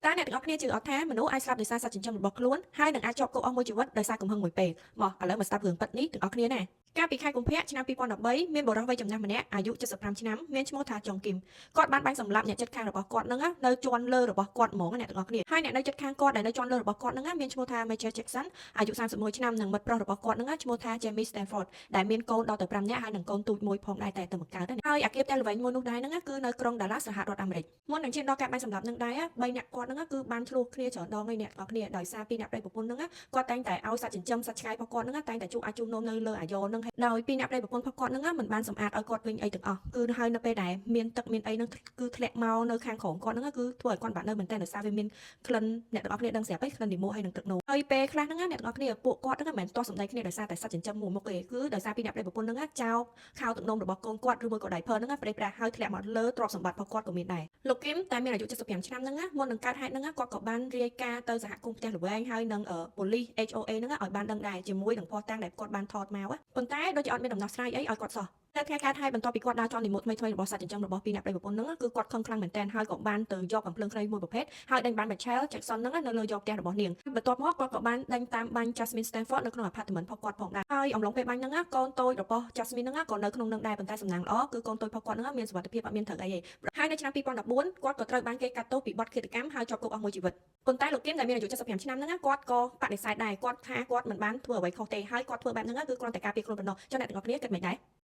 តើអ្នកទាំងអស់គ្នាជឿអត់ថាមនុស្សអាចស្លាប់ដោយសារសត្វចិញ្ចឹមរបស់ខ្លួនហើយនឹងអាចជាប់គុកអស់មួយជីវិតដោយសារកំហឹងមួយពេលមកឥឡូវមកស្ដាប់រឿងពិតនេះទាំងអស់គ្នាណាកាលពីខែកុម្ភៈឆ្នាំ2013មានបុរសវ័យចំណាស់ម្នាក់អាយុ75ឆ្នាំមានឈ្មោះថាចុងគឹមគាត់បានបាញ់សម្លាប់អ្នកជិតខាងរបស់គាត់នឹងនៅជាន់លើរបស់គាត់ហ្មងអ្នកទាំងអស់គ្នាហើយអ្នកនៅជិតខាងគាត់ដែលនៅជាន់លើរបស់គាត់នឹងមានឈ្មោះថា Michael Jackson អាយុ31ឆ្នាំនិងមិត្តប្រុសរបស់គាត់នឹងឈ្មោះថា Jamie Stanford ដែលមានកូនដល់ទៅ5នាក់ហើយនិងកូនទូចមួយផងដែរតែទៅមកកើតហើយអាគារផ្ទះល្វែងមួយនោះដែរនឹងគឺនៅក្រុង Dallas សហរដ្ឋអាមេរិកមុននឹងឈានដល់ការបាញ់សម្លាប់នឹងដែរ3អ្នកគាត់នឹងគឺបានឆ្លោះគ្នាច្រើនដងហើយអ្នកទាំងអស់គ្នាដោយសារពីអ្នកប្តីប្រពន្ធនឹងគាត់តែងតែឲ្យសត្វចិញ្ចឹមសត្វឆ្កែរបស់គាត់នឹងតែងតែជួបនោមនៅលើអាយ៉នឹងដោយពីអ្នកប្តីប្រពន្ធរបស់គាត់នឹងមិនបានសម្អាតឲ្យគាត់វិញអីទាំងអស់គឺហើយនៅពេលដែលមានទឹកមានអីនឹងគឺធ្លាក់មកនៅខាងក្រោមគាត់នឹងគឺធ្វើឲ្យគាត់បាត់នៅមែនតើដោយសារវាមានក្លិនអ្នកទាំងអស់គ្នាដឹងស្រាប់ហើយក្លិនលីម៉ូហើយនឹងទឹកនោមហើយពេលខ្លះហ្នឹងអ្នកទាំងអស់គ្នាពួកគាត់ហ្នឹងមិនមែនទាស់សម្ដីគ្នាដោយសារតែសត្វចិញ្ចឹមមួយមុខទេគឺដោយសារពីអ្នកប្តីប្រពន្ធហ្នឹងចោលខោទឹកនោមរបស់កូនគាត់ឬមួយក៏ដៃភើហ្នឹងប្រេះប្រាស់ហើយធ្លាក់មកលើទ្រព្យសម្បត្តិរបស់គាត់ក៏មានដែរលោកគឹមតែមានអាយុ75ឆ្នាំហ្នឹងមុននឹងកើតហេតុហ្នឹងគាត់ក៏បានរាយការណ៍ទៅសហគមន៍ផ្ទះល្វែងហើយនឹងប៉ូលីស HOA ហ្នឹងឲ្យបានដឹងដែរជាមួយនឹងភស្តុតាងដែលគាត់បានថតមកប៉ុន្តែដូចជាអត់មានដំណោះស្រាយអីឲ្យគាត់សោះនៅថ្ងៃកើតហេតុបន្ទាប់ពីគាត់ដើរជាន់លីម៉ូថ្មីៗរបស់សត្វចិញ្ចឹមរបស់ពីអ្នកប្តីប្រពន្ធហ្នឹងគឺគាត់ខឹងខ្លាំងមែនទែនហើយក៏បានទៅយកកំភ្លើងខ្លីមួយប្រភេទហើយដេញបាន Michael Jackson ហ្នឹងនៅលើយកផ្ទះរបស់នាងបន្ទាប់មកគាត់ក៏បានដេញតាមបាញ់ Jasmine Stanford នៅក្នុង apartment របស់គាត់ផងដែរហើយអំឡុងពេលបាញ់ហ្នឹងកូនតូចរបស់ Jasmine ហ្នឹងក៏នៅក្នុងនឹងដែរប៉ុន្តែសំណាងល្អគឺកូនតូចរបស់គាត់ហ្នឹងមានសុវត្ថិភាពអត់មានត្រូវអីទេហើយនៅឆ្នាំ2014គាត់ក៏ត្រូវបានគេកាត់ទោសពីបទឃាតកម្មហើយជាប់គុកអស់មួយជីវិតប៉ុន្តែលោកគឹមដែលមានអាយុ75ឆ្នាំហ្នឹងគាត់ក៏បដិសេធដែរគាត់ថាគាត់មិនបានធ្វើអ្វីខុសទេហើយគាត់ធ្វើបែបហ្នឹងគឺគ្រាន់តែការពារខ្លួនប៉ុណ្ណោះចុះអ្នកទាំងអស់គ្នាគិតមិនដែរ